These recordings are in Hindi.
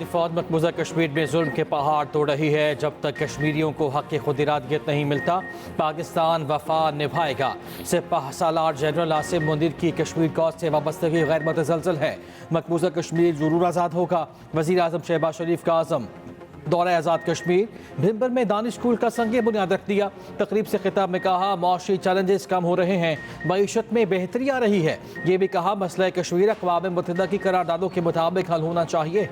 पाक फौज मकबूजा कश्मीर में जुल्म के पहाड़ तोड़ रही है। जब तक कश्मीरियों को हक खुद इरादियत नहीं मिलता, पाकिस्तान वफा निभाएगा। सिपह सालार जनरल आसिम मुनीर की कश्मीर कौज से वाबस्तगी गैर मुतसलसल है। मकबूजा कश्मीर जरूर आज़ाद होगा। वज़ीर आज़म शहबाज शरीफ का आज़म। दौरा आज़ाद कश्मीर भिम्बर में दानिश स्कूल का संगे बुनियाद रख दिया। तकरीब से खिताब में कहा मौशी चैलेंजेस कम हो रहे हैं, मईशत में बेहतरी आ रही है। ये भी कहा मसला कश्मीर अक़वाम मुत्तहिदा की करारदादों के मुताबिक हल होना चाहिए।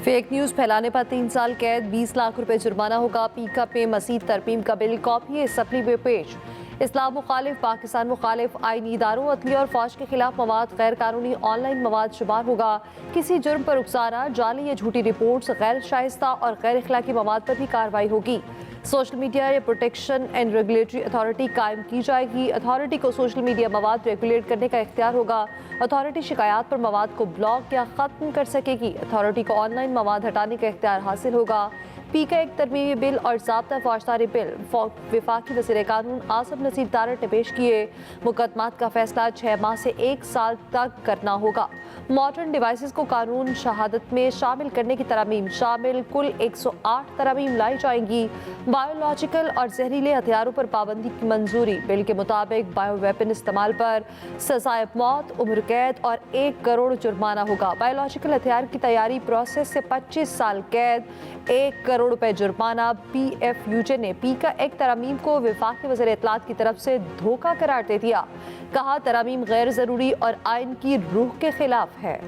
फेक न्यूज़ फैलाने पर 3 साल कैद, 20 लाख रुपए जुर्माना होगा। पिकअप में मज़ीद तरमीम का बिल कॉपी असम्बली में पेश। इस्लाम मुखालिफ, पाकिस्तान मुखालिफ आईनी इदारों, अदलिया और फौज के खिलाफ मवाद गैर कानूनी ऑनलाइन मवाद शुमार होगा। किसी जुर्म पर उकसाना, जाली या झूठी रिपोर्ट्स, गैर शाइस्ता और गैर इखलाकी मवाद पर भी कार्रवाई होगी। सोशल मीडिया या प्रोटेक्शन एंड रेगुलेटरी अथॉरिटी कायम की जाएगी। अथॉरिटी को सोशल मीडिया मवाद रेगुलेट करने का इख्तियार होगा। अथॉरिटी शिकायत पर मवाद को ब्लॉक या ख़त्म कर सकेगी। अथॉरिटी को ऑनलाइन मवाद हटाने का इख्तियार हासिल होगा। पी का एक तरमीमी बिल और ज़ाब्ता फौजदारी बिल वफाकी वज़ीर कानून आसिम नसीर तारड़ ने पेश किए। मुकदमात का फैसला 6 माह से 1 साल तक करना होगा। मॉडर्न डिवाइसेस को कानून शहादत में शामिल करने की तरमीम शामिल कुल 108 तरमीम लाई जाएंगी। बायोलॉजिकल और जहरीले हथियारों पर पाबंदी की मंजूरी। बिल के मुताबिक बायो वेपन इस्तेमाल पर सजाए मौत, उम्र कैद और 1 करोड़ जुर्माना होगा। बायोलॉजिकल हथियार की तैयारी प्रोसेस से 25 साल कैद, 1 करोड़ रुपए जुर्माना। PFUJ ने पी का एक तरमीम को वफाकी वज़ीर इत्तलात की तरफ से धोखा करार दे दिया। कहा तरमीम गैर जरूरी और आइन की रूह के खिलाफ है।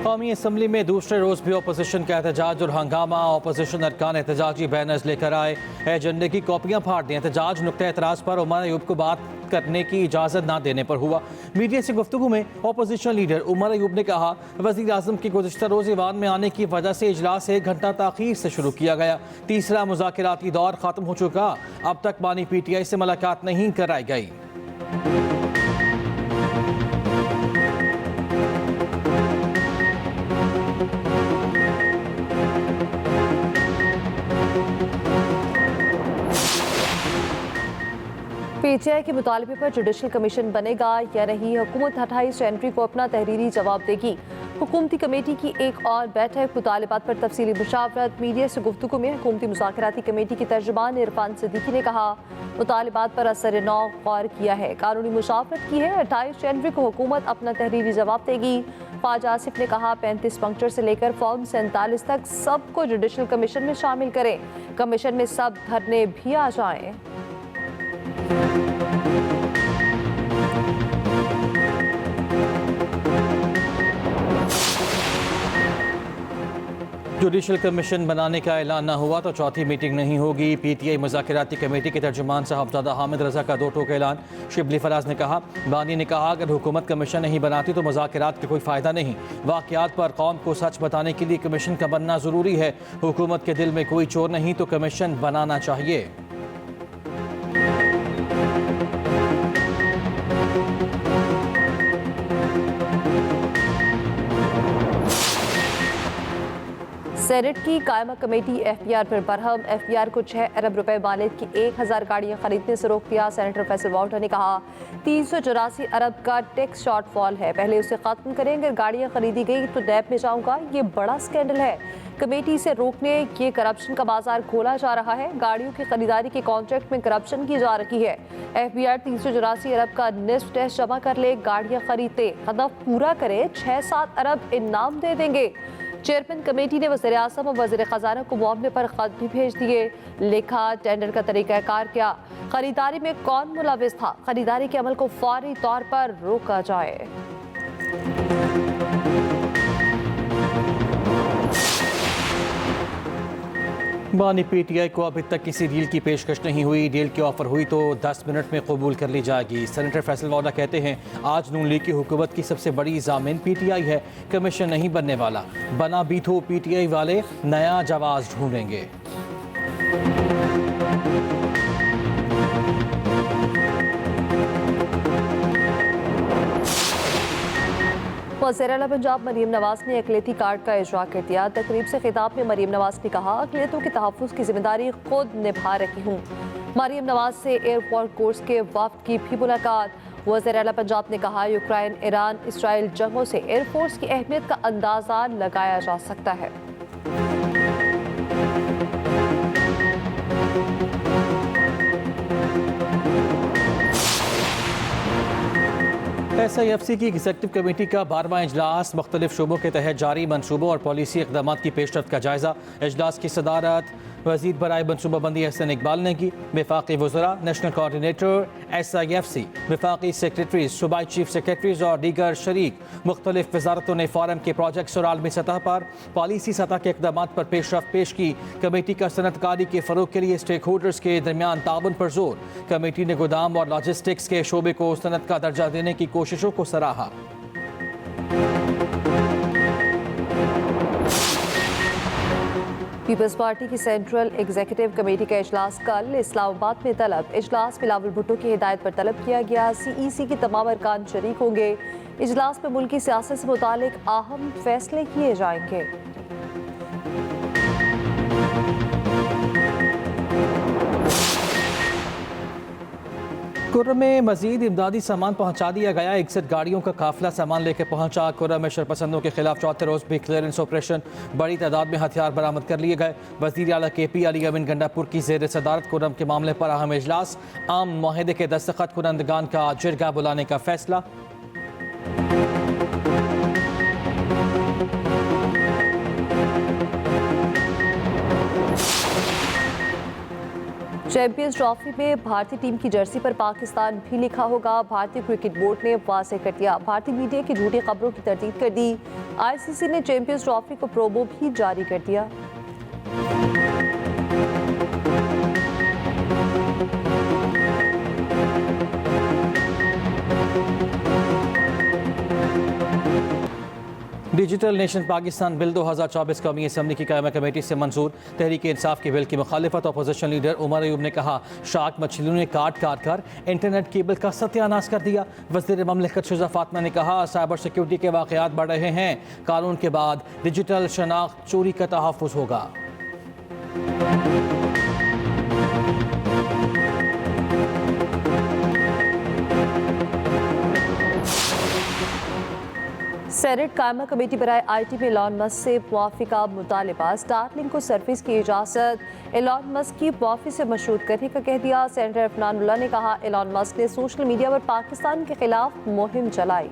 कौमी असम्बली में दूसरे रोज भी अपोजिशन का एहतजाज और हंगामा। अपोजिशन अरकान एहतजाजी बैनर्स लेकर आए, एजेंडे की कॉपियां फाड़ दी। एहतजाज नुक्ता एतराज़ पर उमर अयूब को बात करने की इजाज़त ना देने पर हुआ। मीडिया से गुफ्तगू में अपोजिशन लीडर उमर अयूब ने कहा वज़ीर आज़म के गुज़िश्ता रोज़ ईवान में आने की वजह से इजलास 1 घंटा ताख़ीर से शुरू किया गया। तीसरा मुज़ाकराती दौर ख़त्म हो चुका, अब तक बानी PTI से मुलाकात नहीं कराई गई। PTI के मुतालबे पर जुडिशल कमीशन बनेगा या नहीं, हुकूमत 28 जनवरी को अपना तहरीरी जवाब देगी। हुकूमती कमेटी की एक और बैठक, मुतालबात पर तफसीली मुशावरत। मीडिया से गुफ्तगू में हुकूमती मुज़ाकराती कमेटी की तर्जुमान इरफान सिद्दीकी ने कहा मुतालबात पर असर नौ गौर किया है, कानूनी मुशावरत की है। 28 जनवरी को हुकूमत अपना तहरीरी जवाब देगी। ख्वाजा आसिफ ने कहा 35 पंक्चर से लेकर फॉर्म 47 तक सबको जुडिशल कमीशन में शामिल करें। कमीशन में सब धरने भी आ जाएं। जुडिशल कमीशन बनाने का ऐलान न हुआ तो चौथी मीटिंग नहीं होगी। PTI मुज़ाकराती कमेटी के तर्जुमान साहबजादा हामिद रजा का 2 टोक ऐलान। शिबली फराज ने कहा बानी ने कहा अगर हुकूमत कमीशन नहीं बनाती तो मुज़ाकरात का कोई फ़ायदा नहीं। वाक़यात पर कौम को सच बताने के लिए कमीशन का बनना ज़रूरी है। हुकूमत के दिल में कोई चोर नहीं तो कमीशन बनाना चाहिए। सेनेट की कायमा कमेटी FPR पर बरहम। FPR को 6 अरब रुपए मालिक की 1000 गाड़ियां खरीदने से रोक दिया। सेनेटर फैसल वाल्टर ने कहा 384 अरब का टैक्स शॉर्टफॉल है, पहले उसे खत्म करें। अगर गाड़ियां खरीदी गई तो नैब में जाऊंगा। ये बड़ा स्कैंडल है। कमेटी से रोकने ये करप्शन का बाजार खोला जा रहा है। गाड़ियों की खरीदारी के कॉन्ट्रैक्ट में करप्शन की जा रही है। FPR 384 अरब का निस्फ टैक्स जमा कर ले, गाड़ियां खरीदते, हदफ पूरा करे, 6-7 अरब इनाम दे देंगे। चेयरमैन कमेटी ने वज़ीर आज़म और वज़ीर ख़जाना को मामले पर ख़त भी भेज दिए। लिखा टेंडर का तरीक़ाकार क्या, खरीदारी में कौन मुलविस था, खरीदारी के अमल को फौरी तौर पर रोका जाए। बानी PTI को अभी तक किसी डील की पेशकश नहीं हुई। डील की ऑफर हुई तो 10 मिनट में कबूल कर ली जाएगी। सेनेटर फैसल वाला कहते हैं आज नून लीग की हुकूमत की सबसे बड़ी ज़ामिन PTI है, कमीशन नहीं बनने वाला। बना भी तो PTI वाले नया जवाब ढूंढेंगे। वज़ीर-ए-आला पंजाब मरीम नवाज ने अक़लियती कार्ड का इजरा कर दिया। तकरीब से खिताब में मरीम नवाज ने कहा, अक़लियतों के तहफ़्फ़ुज़ की जिम्मेदारी खुद निभा रही हूँ। मरीम नवाज से एयरपोर्ट कोर्स के वफ़द की भी मुलाकात। वज़ीर-ए-आला पंजाब ने कहा, यूक्रेन, ईरान, इसराइल जंगों से एयरफोर्स की अहमियत का अंदाज़ा लगाया जा सकता है। SIFC की एग्जीक्यूटिव कमेटी का 12वां इजलास मुख्तलिफ शोबों के तहत जारी मनसूबों और पॉलिसी इक़दामात की पेशरफ्त का जायजा। इजलास की सदारत वज़ीर बराए मनसूबाबंदी एहसन इकबाल ने की। वफाकी वज़रा, नेशनल कोऑर्डिनेटर SIFC, वफाकी सेक्रेटरीज, सूबाई चीफ सेक्रेटरीज और दीगर शरीक मुख्तलिफ वजारतों ने फोरम के प्रोजेक्ट्स और आलमी सतह पर पॉलिसी सतह के इक़दामात पर पेशरफ्त पेश की। कमेटी का सनअतकारी के फ़रोग के लिए स्टेक होल्डर्स के दरमियान ताउन पर जोर। कमेटी ने गोदाम और लॉजिस्टिक्स के शोबे को सनअत का दर्जा देने की कोशिशों को सराहा। पीपल्स पार्टी की सेंट्रल एग्जीक्यूटिव कमेटी का इजलास कल इस्लामाबाद में तलब। इजलास बिलावल भुट्टो की हिदायत पर तलब किया गया। CEC के तमाम अरकान शरीक होंगे। इजलास में मुल्की सियासत से मुतालिक अहम फैसले किए जाएंगे। कुर्रम में मजीद इमदादी सामान पहुंचा दिया गया। 61 गाड़ियों का काफिला सामान लेकर पहुंचा। कुर्रम में शरपसंदों के खिलाफ चौथे रोज भी क्लियरेंस ऑपरेशन। बड़ी तादाद में हथियार बरामद कर लिए गए। वज़ीर आला KP अली अमीन गंडापुर की ज़ेर सदारत कुर्रम के मामले पर अहम इजलास। आम मुआहदे के दस्तखत कुनंदगान का जिरगा बुलाने का फैसला। चैंपियंस ट्रॉफी में भारतीय टीम की जर्सी पर पाकिस्तान भी लिखा होगा। भारतीय क्रिकेट बोर्ड ने वाज़ेह कर दिया। भारतीय मीडिया की झूठी खबरों की तरदीद कर दी। ICC ने चैंपियंस ट्रॉफी को प्रोमो भी जारी कर दिया। डिजिटल नेशन पाकिस्तान बिल 2024 कौमी असम्बली की कायमा कमेटी से मंजूर। तहरीक इंसाफ के बिल की मुखालिफत अपोजिशन लीडर उमर अयूब ने कहा, शार्क मछलियों ने काट काट कर इंटरनेट केबल का सत्यानाश कर दिया। वज़ीर ममलिकत शुजा फातिमा ने कहा, साइबर सिक्योरिटी के वाक़यात बढ़ रहे हैं। कानून के बाद डिजिटल शनाख्त चोरी का तहफ़्फ़ुज़ होगा। सेनेट कायमा कमेटी बराए IT में एलॉन मस्क से मुआफ़ी का मुतालिबा। स्टारलिंक को सर्विस की इजाज़त एलॉन मस्क की मुआफ़ी से मशरूत करने का कह दिया। सेनेटर अफनानुल्लाह ने कहा, एलॉन मस्क ने सोशल मीडिया पर पाकिस्तान के खिलाफ मुहिम चलाई।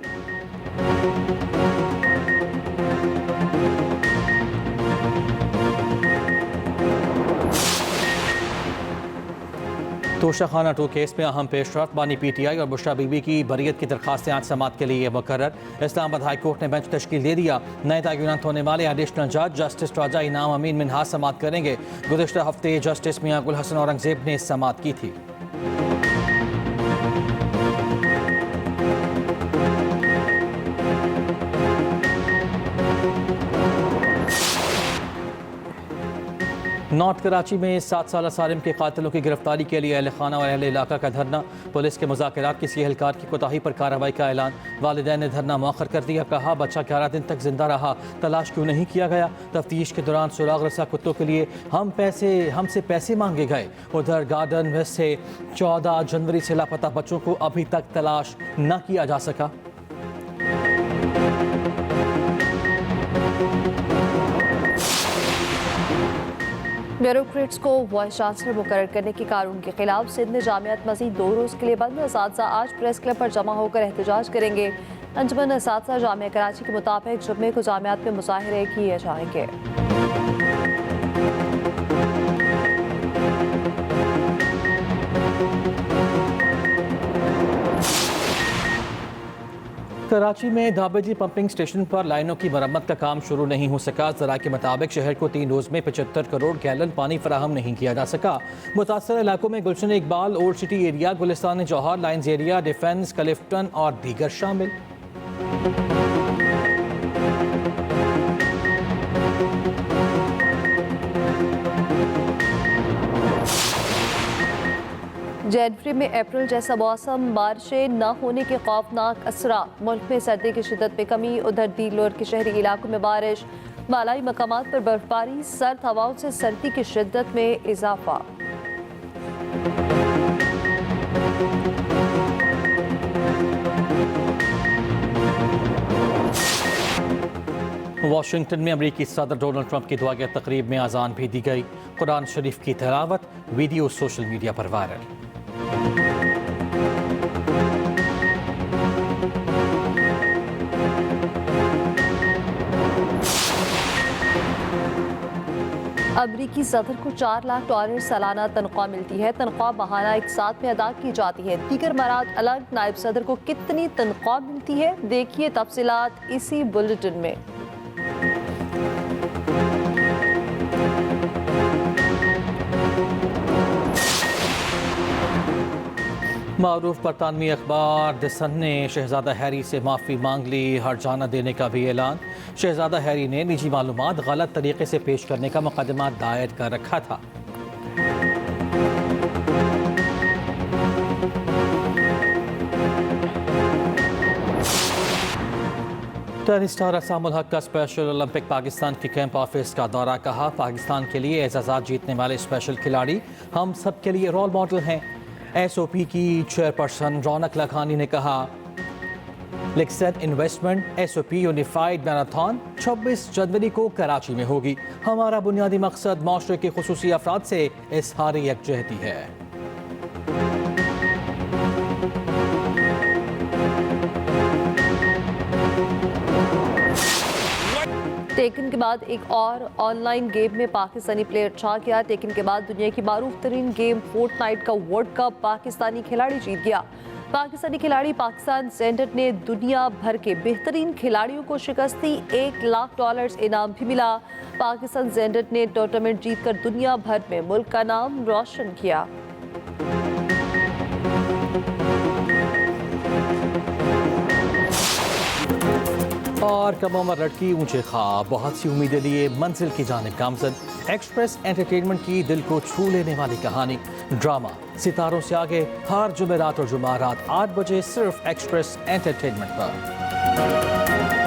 तोशाखाना 2 केस में अहम पेशरफ्त। बानी PTI और बुशरा बीबी की बरीयत की दरखास्तें आज समाअत के लिए मुकर्रर। इस्लामाबाद हाई कोर्ट ने बेंच तश्कील दे दिया। नए तयनात होने वाले एडिशनल जज जस्टिस राजा इनाम अमीन मिनहास समाअत करेंगे। गुज़िश्ता हफ्ते जस्टिस मियां गुल हसन औरंगजेब ने समाअत की थी। नॉर्थ कराची में 7 साल सालिम के कातिलों की गिरफ्तारी के लिए अहल खाना और अहल इलाका का धरना। पुलिस के मुज़ाकरात किसी एहलकार की कोताही पर कार्रवाई का ऐलान। वालिदैन ने धरना मौखर कर दिया। कहा, बच्चा 11 दिन तक जिंदा रहा, तलाश क्यों नहीं किया गया। तफ्तीश के दौरान सुराग रसा कुत्तों के लिए हमसे पैसे मांगे गए। उधर गार्डन वेस्ट से 14 जनवरी से लापता बच्चों को अभी तक तलाश न किया जा सका। ब्यूरोक्रेट्स को वाइस चांसलर मुकर्रर करने के कानून के खिलाफ सिंध में जामियात मज़ीद 2 रोज़ के लिए बंद। असातिज़ा आज प्रेस क्लब पर जमा होकर एहतजाज करेंगे। अंजुमन असातिज़ा जामिया कराची के मुताबिक जुम्मे को जामियात में मुज़ाहिरे किए जाएंगे। कराची में दाबेजी पंपिंग स्टेशन पर लाइनों की मरम्मत का काम शुरू नहीं हो सका। ज़रा के मुताबिक शहर को 3 रोज़ में 75 करोड़ गैलन पानी फराहम नहीं किया जा सका। मुतासर इलाकों में गुलशन Iqbal, old city area, Gulistan जौहर, लाइन्स एरिया, डिफेंस, क्लिफ्टन और दीगर शामिल। जनवरी में अप्रैल जैसा मौसम, बारिशें न होने के खौफनाक असरात, मुल्क में सर्दी की शिद्दत में कमी। उधर दीलोर के शहरी इलाकों में बारिश, बालाई मकामात पर बर्फबारी, सर्द हवाओं से सर्दी की शिद्दत में इजाफा। वाशिंगटन में अमेरिकी सदर डोनाल्ड ट्रंप की दुआ तकरीब में अजान भी दी गई। कुरान शरीफ की तिलावत, वीडियो सोशल मीडिया पर वायरल। अमरीकी सदर को $4 लाख सालाना तनख्वाह मिलती है। तनख्वाह माहाना एक साथ में अदा की जाती है। दीगर मराद अलग। नायब सदर को कितनी तनख्वाह मिलती है, देखिए तफसीलात इसी बुलेटिन में। मारूफ बरतानवी अखबार द सन ने शहजादा हैरी से माफ़ी मांग ली, हर्जाना देने का भी ऐलान। शहजादा हैरी ने निजी मालूमात गलत तरीके से पेश करने का मुकदमा दायर कर रखा था। टेनिस स्टार असाम उल हक का स्पेशल ओलंपिक पाकिस्तान के कैंप ऑफिस का दौरा। कहा, पाकिस्तान के लिए एजाज़ात जीतने वाले स्पेशल खिलाड़ी हम सब के लिए रोल मॉडल हैं। एसओपी की चेयरपर्सन रौनक लखानी ने कहा, लिक्सेट इन्वेस्टमेंट एसओपी यूनिफाइड मैराथन 26 जनवरी को कराची में होगी। हमारा बुनियादी मकसद माशरे के खुसूसी अफराद से इज़हार यकजहती है। टेकन के बाद एक और ऑनलाइन गेम में पाकिस्तानी प्लेयर छा गया। टेकन के बाद दुनिया की मारूफ तरीन गेम फोर्टनाइट का वर्ल्ड कप पाकिस्तानी खिलाड़ी जीत गया। पाकिस्तानी खिलाड़ी पाकिस्तान सेंटर ने दुनिया भर के बेहतरीन खिलाड़ियों को शिकस्त दी। $1 लाख इनाम भी मिला। पाकिस्तान सेंटर ने टूर्नामेंट जीतकर दुनिया भर में मुल्क का नाम रोशन किया। और कम उम्र लड़की ऊंचे ख्वाब, बहुत सी उम्मीदें लिए मंजिल की जानिब गामजन। एक्सप्रेस एंटरटेनमेंट की दिल को छू लेने वाली कहानी, ड्रामा सितारों से आगे हर जुमेरात और जुमारात 8 बजे सिर्फ एक्सप्रेस एंटरटेनमेंट पर।